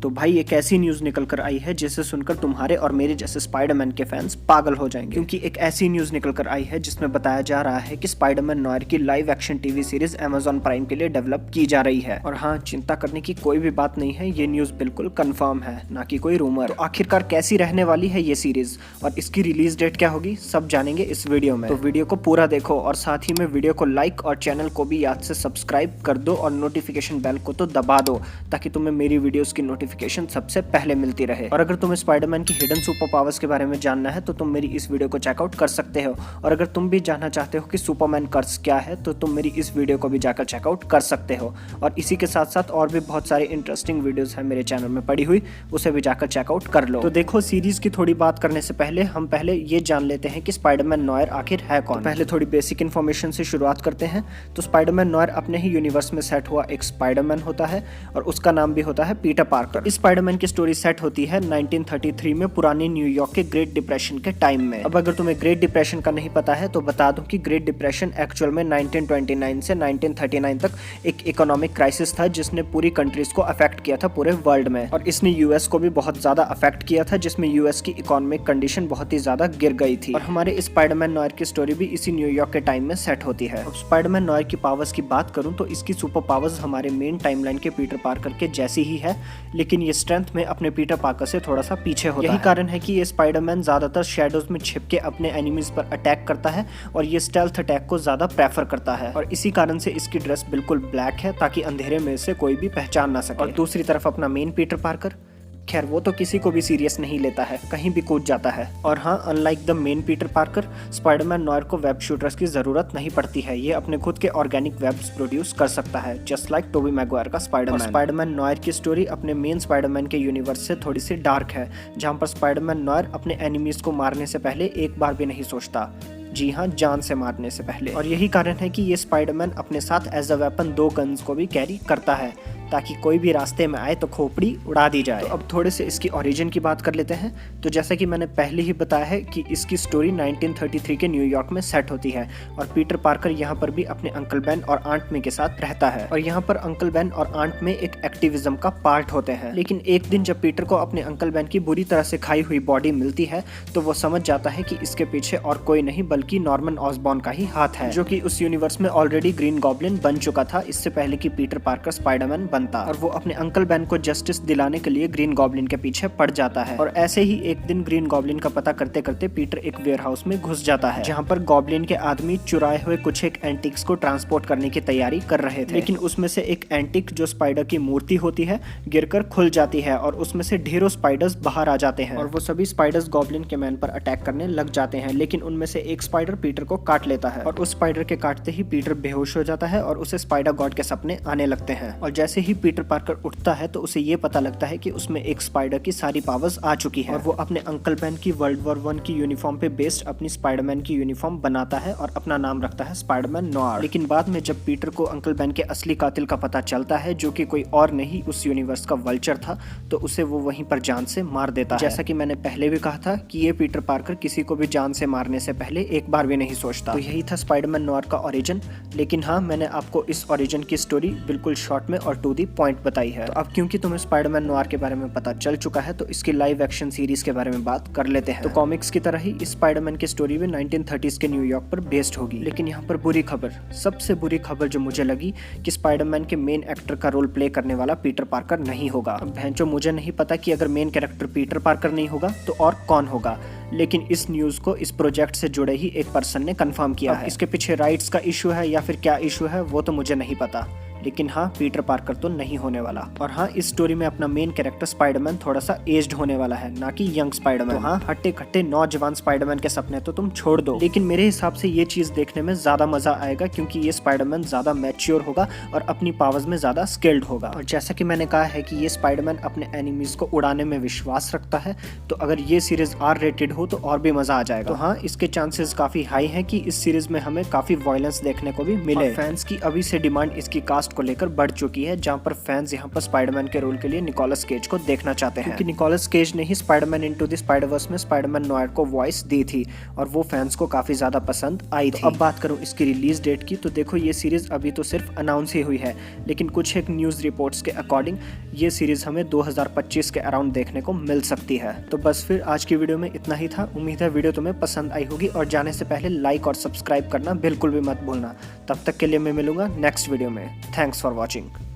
तो भाई एक ऐसी न्यूज़ निकल कर आई है जिसे सुनकर तुम्हारे और मेरे जैसे स्पाइडरमैन के फैंस पागल हो जाएंगे, क्योंकि एक ऐसी न्यूज़ निकल कर आई है जिसमें बताया जा रहा है कि स्पाइडरमैन नोयर की live action TV series Amazon prime के लिए डेवलप की जा रही है। और हाँ, चिंता करने की कोई भी बात नहीं है, ये न्यूज़ बिल्कुल कंफर्म है, ना कि कोई रूमर। तो आखिरकार कैसी रहने वाली है ये सीरीज और इसकी रिलीज डेट क्या होगी, सब जानेंगे इस वीडियो में। तो वीडियो को पूरा देखो और साथ ही में वीडियो को लाइक और चैनल को भी याद से सब्सक्राइब कर दो और नोटिफिकेशन बेल को तो दबा दो, ताकि तुम्हें मेरी वीडियोस की नोटिफिकेशन सबसे पहले मिलती रहे। और अगर तुम्हें स्पाइडरमैन की हिडन सुपर पावर्स के बारे में जानना है तो तुम मेरी इस वीडियो को चेकआउट कर सकते हो। और अगर तुम भी जानना चाहते हो कि सुपरमैन कर्स क्या है तो तुम मेरी इस वीडियो को भी जाकर चेकआउट कर सकते हो। और इसी के साथ साथ और भी बहुत सारी इंटरेस्टिंग वीडियोस हैं मेरे चैनल में पड़ी हुई, उसे भी जाकर चेकआउट कर लो। तो देखो, सीरीज की थोड़ी बात करने से पहले हम पहले ये जान लेते हैं कि स्पाइडरमैन नोयर आखिर है कौन। तो पहले थोड़ी बेसिक इन्फॉर्मेशन से शुरुआत करते हैं। तो स्पाइडरमैन नोयर अपने ही यूनिवर्स में सेट हुआ एक स्पाइडरमैन होता है और उसका नाम भी होता है पीटर पार्कर। इस स्पाइडरमैन की स्टोरी सेट होती है 1933 में पुरानी न्यूयॉर्क के ग्रेट डिप्रेशन के टाइम में। अब अगर तुम्हें ग्रेट डिप्रेशन का नहीं पता है तो बता दूं कि ग्रेट डिप्रेशन एक्चुअल में 1929 से 1939 तक एक इकोनॉमिक क्राइसिस था जिसने पूरी कंट्रीज को अफेक्ट किया था पूरे वर्ल्ड में। और इसने यूएस को भी बहुत ज्यादा अफेक्ट किया था, जिसमें यूएस की इकोनॉमिक कंडीशन बहुत ही ज्यादा गिर गई थी। और हमारे स्पाइडरमैन नोयर की स्टोरी भी इसी न्यूयॉर्क के टाइम में सेट होती है। अब स्पाइडरमैन नोयर की पावर्स की बात करूं तो इसकी सुपर पावर्स हमारे मेन टाइमलाइन के पीटर पार्कर के जैसी ही है, लेकिन ये स्ट्रेंथ में अपने पीटर पार्कर से थोड़ा सा पीछे होता है। यही कारण है कि ये स्पाइडरमैन ज्यादातर शैडोज में छिप के अपने एनिमीज पर अटैक करता है और ये स्टेल्थ अटैक को ज्यादा प्रेफर करता है। और इसी कारण से इसकी ड्रेस बिल्कुल ब्लैक है ताकि अंधेरे में से कोई भी पहचान ना सके। और दूसरी तरफ अपना मेन पीटर पार्कर, खैर वो तो किसी को भी सीरियस नहीं लेता है, कहीं भी कूद जाता है। और हाँ, unlike the main Peter Parker, Spiderman Noire को वेब शूटर्स की जरूरत नहीं पड़ती है। ये अपने खुद के ऑर्गेनिक वेब्स प्रोड्यूस कर सकता है, जस्ट लाइक टोबी मैगवायर का स्पाइडरमैन। स्पाइडरमैन नोयर की स्टोरी अपने मेन स्पाइडरमैन के यूनिवर्स से थोड़ी सी डार्क है, जहाँ पर स्पाइडरमैन नोयर अपने एनिमीज को मारने से पहले एक बार भी नहीं सोचता। जी हाँ, जान से मारने से पहले। और यही कारण है कि ये स्पाइडरमैन अपने साथ एज अ वेपन 2 गन्स को भी कैरी करता है, ताकि कोई भी रास्ते में आए तो खोपड़ी उड़ा दी जाए। तो अब थोड़े से इसकी ओरिजिन की बात कर लेते हैं। तो जैसा कि मैंने पहले ही बताया है कि इसकी स्टोरी 1933 के न्यूयॉर्क में सेट होती है और पीटर पार्कर यहाँ पर भी अपने अंकल बेन और आंट मे के साथ रहता है। और यहाँ पर अंकल बेन और आंट मे एक एक्टिविज्म का पार्ट होते हैं। लेकिन एक दिन जब पीटर को अपने अंकल बेन की बुरी तरह से खाई हुई बॉडी मिलती है तो वो समझ जाता है कि इसके पीछे और कोई नहीं बल्कि नॉर्मन ऑसबॉर्न का ही हाथ है, जो कि उस यूनिवर्स में ऑलरेडी ग्रीन गॉब्लिन बन चुका था इससे पहले कि पीटर पार्कर स्पाइडरमैन बनता। और वो अपने अंकल बेन को जस्टिस दिलाने के लिए ग्रीन गॉब्लिन के पीछे पड़ जाता है। और ऐसे ही एक दिन ग्रीन गॉब्लिन का पता करते करते पीटर एक वेयरहाउस में घुस जाता है, जहाँ पर गॉब्लिन के आदमी चुराए हुए कुछ एक एंटिक्स को ट्रांसपोर्ट करने की तैयारी कर रहे थे। लेकिन उसमें से एक एंटिक जो स्पाइडर की मूर्ति होती है गिरकर खुल जाती है और उसमें से ढेरों स्पाइडर्स बाहर आ जाते हैं। और वो सभी स्पाइडर्स गॉब्लिन के मैन पर अटैक करने लग जाते हैं, लेकिन उनमें से एक स्पाइडर पीटर को काट लेता है। और उस स्पाइडर के काटते ही पीटर बेहोश हो जाता है और उसे स्पाइडर गॉड के सपने आने लगते हैं। और जैसे ही पीटर पार्कर उठता है तो उसे ये पता लगता है कि उसमें एक स्पाइडर की सारी पावर्स आ चुकी है। और वो अपने अंकल बेन की वर्ल्ड वॉर 1 की यूनिफॉर्म पे बेस्ड अपनी स्पाइडरमैन की यूनिफॉर्म बनाता है और अपना नाम रखता है स्पाइडरमैन नोयर। लेकिन बाद में जब पीटर को अंकल बेन के असली कातिल का पता चलता है, जो कि कोई और नहीं उस यूनिवर्स का वल्चर था, तो उसे वो वहीं पर जान से मार देता है। जैसा कि मैंने पहले भी कहा था कि ये पीटर पार्कर किसी को भी जान से मारने से पहले एक बार भी नहीं सोचता। तो यही था स्पाइडरमैन नोयर का ओरिजिन। लेकिन हाँ, मैंने आपको इस ओरिजिन की स्टोरी बिल्कुल शॉर्ट में और टू दी पॉइंट बताई है। तो अब क्योंकि तुम्हें स्पाइडरमैन नोयर के बारे में पता चल चुका है तो इसकी लाइव एक्शन सीरीज के बारे में बात कर लेते हैं। तो कॉमिक्स की तरह ही इस स्पाइडरमैन की स्टोरी भी 1930s के न्यूयॉर्क पर बेस्ड होगी। लेकिन यहाँ पर बुरी खबर, सबसे बुरी खबर जो मुझे लगी कि स्पाइडरमैन के मेन एक्टर का रोल प्ले करने वाला पीटर पार्कर नहीं होगा। अब भैंचो, मुझे नहीं पता कि अगर मेन कैरेक्टर पीटर पार्कर नहीं होगा तो और कौन होगा, लेकिन इस न्यूज को इस प्रोजेक्ट से जुड़े ही एक पर्सन ने कंफर्म किया है। इसके पीछे राइट्स का इशू है या फिर क्या इशू है वो तो मुझे नहीं पता, लेकिन हाँ, पीटर पार्कर तो नहीं होने वाला। और हाँ, इस स्टोरी में अपना मेन कैरेक्टर स्पाइडरमैन थोड़ा सा एज्ड होने वाला है, ना कि यंग स्पाइडरमैन। तो हाँ, हट्टे खट्टे नौजवान स्पाइडरमैन के सपने तो तुम छोड़ दो, लेकिन मेरे हिसाब से ये चीज देखने में ज्यादा मजा आएगा क्योंकि ये स्पाइडरमैन ज्यादा मैच्योर होगा और अपनी पावर्स में ज्यादा स्किल्ड होगा। और जैसा कि मैंने कहा है कि ये स्पाइडरमैन अपने एनिमीज को उड़ाने में विश्वास रखता है, तो अगर ये सीरीज R रेटेड हो तो और भी मजा आ जाएगा। तो हाँ, इसके चांसेस काफी हाई है कि इस सीरीज में हमें काफी वायलेंस देखने को भी मिले। फैंस की अभी से डिमांड इसकी कास्ट को लेकर बढ़ चुकी है, जहां पर फैंस यहां पर स्पाइडरमैन के रोल के लिए निकोलस केज को देखना चाहते हैं, क्योंकि निकोलस केज ने ही स्पाइडरमैन इनटू द स्पाइडरवर्स में स्पाइडरमैन नोयर को वॉइस दी थी और वो फैंस को काफी ज्यादा पसंद आई थी। अब बात करूं इसकी रिलीज डेट की, तो देखो ये सीरीज अभी तो सिर्फ अनाउंस ही हुई है, लेकिन कुछ एक न्यूज रिपोर्ट्स के अकॉर्डिंग ये सीरीज हमें 2025 के अराउंड देखने को मिल सकती है। तो बस फिर आज की वीडियो में इतना ही था। उम्मीद है वीडियो तुम्हें पसंद आई होगी और जाने से पहले लाइक और सब्सक्राइब करना बिल्कुल भी मत भूलना। तब तक के लिए मैं मिलूंगा नेक्स्ट वीडियो में। Thanks for watching.